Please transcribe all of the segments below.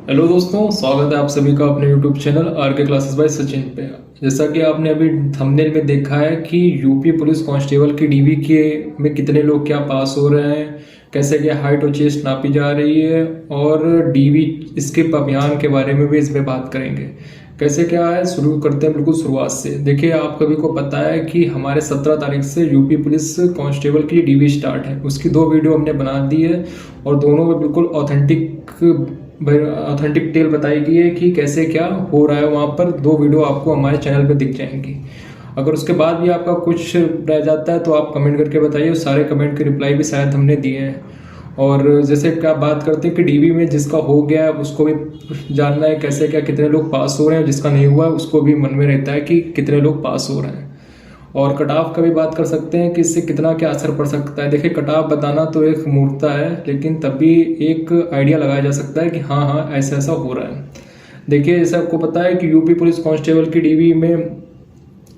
Hello दोस्तों, स्वागत है आप सभी का अपने यूट्यूब चैनल आर के क्लासेस बाय सचिन पे। जैसा कि आपने अभी थंबनेल में देखा है कि यूपी पुलिस कांस्टेबल की डीवी के में कितने लोग क्या पास हो रहे हैं, कैसे क्या हाइट और चेस्ट नापी जा रही है, और डीवी स्किप अभियान के बारे में भी इसमें बात करेंगे। कैसे क्या है, शुरू करते हैं बिल्कुल शुरुआत से। देखिए, आप सभी को पता है कि हमारे 17 तारीख से यूपी पुलिस कांस्टेबल की डीवी स्टार्ट है। उसकी 2 वीडियो हमने बना दी है और दोनों में बिल्कुल ऑथेंटिक डिटेल बताई गई है कि कैसे क्या हो रहा है। वहाँ पर 2 वीडियो आपको हमारे चैनल पे दिख जाएंगी। अगर उसके बाद भी आपका कुछ रह जाता है तो आप कमेंट करके बताइए, उस सारे कमेंट के रिप्लाई भी शायद हमने दिए हैं। और जैसे क्या बात करते हैं कि डीवी में जिसका हो गया है उसको भी जानना है कैसे क्या कितने लोग पास हो रहे हैं, जिसका नहीं हुआ है उसको भी मन में रहता है कि कितने लोग पास हो रहे हैं। और कट ऑफ का भी बात कर सकते हैं कि इससे कितना क्या असर पड़ सकता है। देखिए, कट ऑफ बताना तो एक मूर्खता है, लेकिन तब भी एक आइडिया लगाया जा सकता है कि हाँ ऐसा ऐसा हो रहा है। देखिए, जैसे आपको पता है कि यूपी पुलिस कांस्टेबल की डीवी में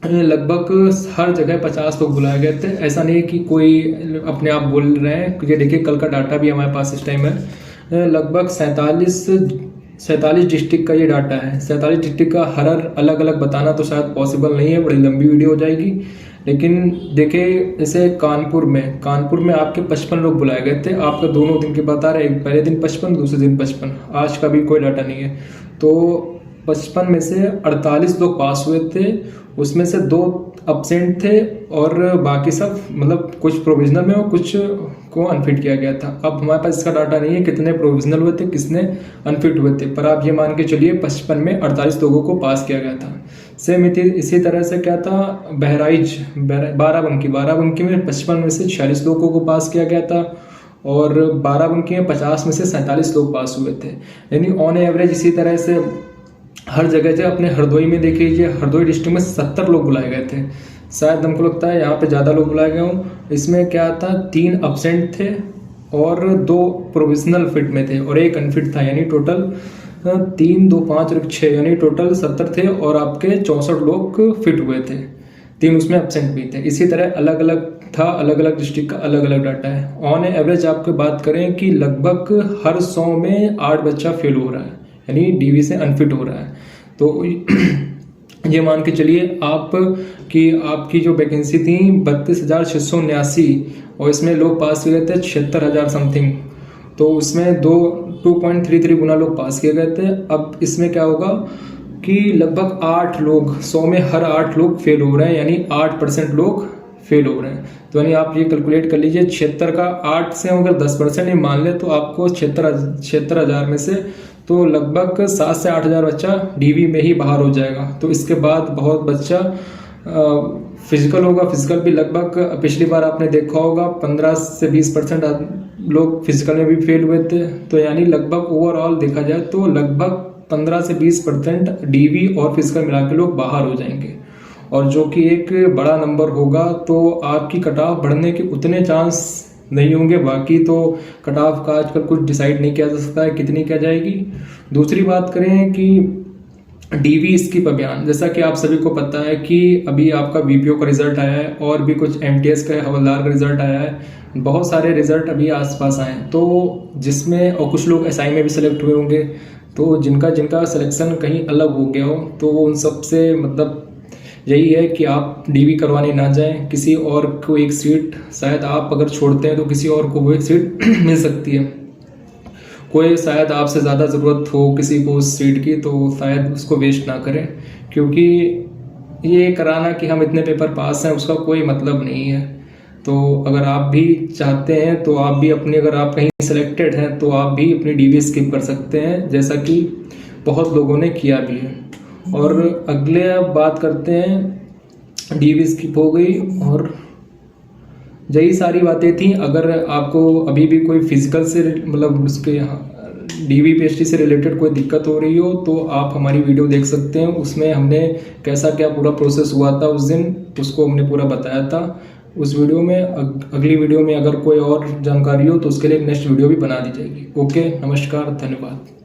लगभग हर जगह 50 लोग बुलाए गए थे। ऐसा नहीं है कि कोई अपने आप बोल रहे हैं, क्योंकि देखिए कल का डाटा भी हमारे पास इस टाइम है। लगभग 47 डिस्ट्रिक्ट का ये डाटा है। 47 डिस्ट्रिक्ट का हर अलग अलग बताना तो शायद पॉसिबल नहीं है, बड़ी लंबी वीडियो हो जाएगी। लेकिन देखिए, जैसे कानपुर में आपके 55 लोग बुलाए गए थे। आपका दोनों दिन की बता रहे, पहले दिन 55, दूसरे दिन 55। आज का भी कोई डाटा नहीं है। तो 55 में से 48 लोग पास हुए थे, उसमें से 2 अब्सेंट थे और बाकी सब मतलब कुछ प्रोविजनल में और कुछ को अनफिट किया गया था। अब हमारे पास इसका डाटा नहीं है कितने प्रोविजनल हुए थे, किसने अनफिट हुए थे, पर आप ये मान के चलिए 55 में 48 लोगों को पास किया गया था। सेम इसी तरह से क्या था, बहराइच बाराबंकी में 55 में से 46 लोगों को पास किया गया था और बाराबंकी में 50 में से 47 लोग पास हुए थे। यानी ऑन एवरेज इसी तरह से हर जगह से अपने हरदोई में देख लीजिए, हरदोई डिस्ट्रिक्ट में 70 लोग बुलाए गए थे। शायद हमको लगता है यहाँ पे ज़्यादा लोग बुलाए गए हों। इसमें क्या था, 3 अब्सेंट थे और 2 प्रोविजनल फिट में थे और 1 अनफिट था। यानी टोटल 3, 2, 5 और 6 यानी टोटल 70 थे और आपके 64 लोग फिट हुए थे। 3 उसमें अब्सेंट भी थे। इसी तरह अलग अलग था, अलग अलग डिस्ट्रिक्ट का अलग अलग डाटा है। ऑन एवरेज आपको बात करें कि लगभग हर 100 में 8 बच्चा फेल हो रहा है, यानी डीवी से अनफिट हो रहा है। तो ये मान के चलिए आप कि आपकी जो वैकेंसी थी 32,679 और इसमें लोग पास किए गए थे 76,000 समथिंग। तो उसमें 2.33 गुना लोग पास किए गए थे। अब इसमें क्या होगा कि लगभग 8 लोग 100 में हर 8 लोग फेल हो रहे हैं, यानी 8% लोग फेल हो रहे हैं। तो यानी आप ये कैलकुलेट कर लीजिए, 76 का 8 से अगर 10% ही मान ले तो आपको 76,000 में से तो लगभग 7 से 8,000 बच्चा डीवी में ही बाहर हो जाएगा। तो इसके बाद बहुत बच्चा फिजिकल होगा। फिजिकल भी लगभग पिछली बार आपने देखा होगा 15 से 20% लोग फिजिकल में भी फेल हुए थे। तो यानी लगभग ओवरऑल देखा जाए तो लगभग 15 से 20% डीवी और फिजिकल मिला के लोग बाहर हो जाएंगे, और जो कि एक बड़ा नंबर होगा। तो आपकी कट ऑफ बढ़ने के उतने चांस नहीं होंगे। बाकी तो कट ऑफ का आजकल कुछ डिसाइड नहीं किया जा सकता है कितनी क्या जाएगी। दूसरी बात करें कि डीवी स्किप अभियान, जैसा कि आप सभी को पता है कि अभी आपका वीपीओ का रिजल्ट आया है और भी कुछ एमटीएस का हवलदार का रिजल्ट आया है। बहुत सारे रिजल्ट अभी आसपास आए हैं, तो जिसमें और कुछ लोग एसआई में भी सिलेक्ट हुए होंगे। तो जिनका सिलेक्शन कहीं अलग हो गया हो तो उन सबसे मतलब यही है कि आप डीवी करवाने ना जाएं। किसी और को एक सीट, शायद आप अगर छोड़ते हैं तो किसी और को वो एक सीट मिल सकती है। कोई शायद आपसे ज़्यादा ज़रूरत हो किसी को उस सीट की, तो शायद उसको वेस्ट ना करें, क्योंकि ये कराना कि हम इतने पेपर पास हैं उसका कोई मतलब नहीं है। तो अगर आप भी चाहते हैं तो आप भी अपनी, अगर आप कहीं सिलेक्टेड हैं तो आप भी अपनी डीवी स्किप कर सकते हैं, जैसा कि बहुत लोगों ने किया भी है। और अगले अब बात करते हैं, डीवी स्किप हो गई और यही सारी बातें थी। अगर आपको अभी भी कोई फिजिकल से मतलब उसके डीवी पीएचडी से रिलेटेड कोई दिक्कत हो रही हो तो आप हमारी वीडियो देख सकते हैं। उसमें हमने कैसा क्या पूरा प्रोसेस हुआ था उस दिन, उसको हमने पूरा बताया था उस वीडियो में। अगली वीडियो में अगर कोई और जानकारी हो तो उसके लिए नेक्स्ट वीडियो भी बना दी जाएगी। ओके, नमस्कार, धन्यवाद।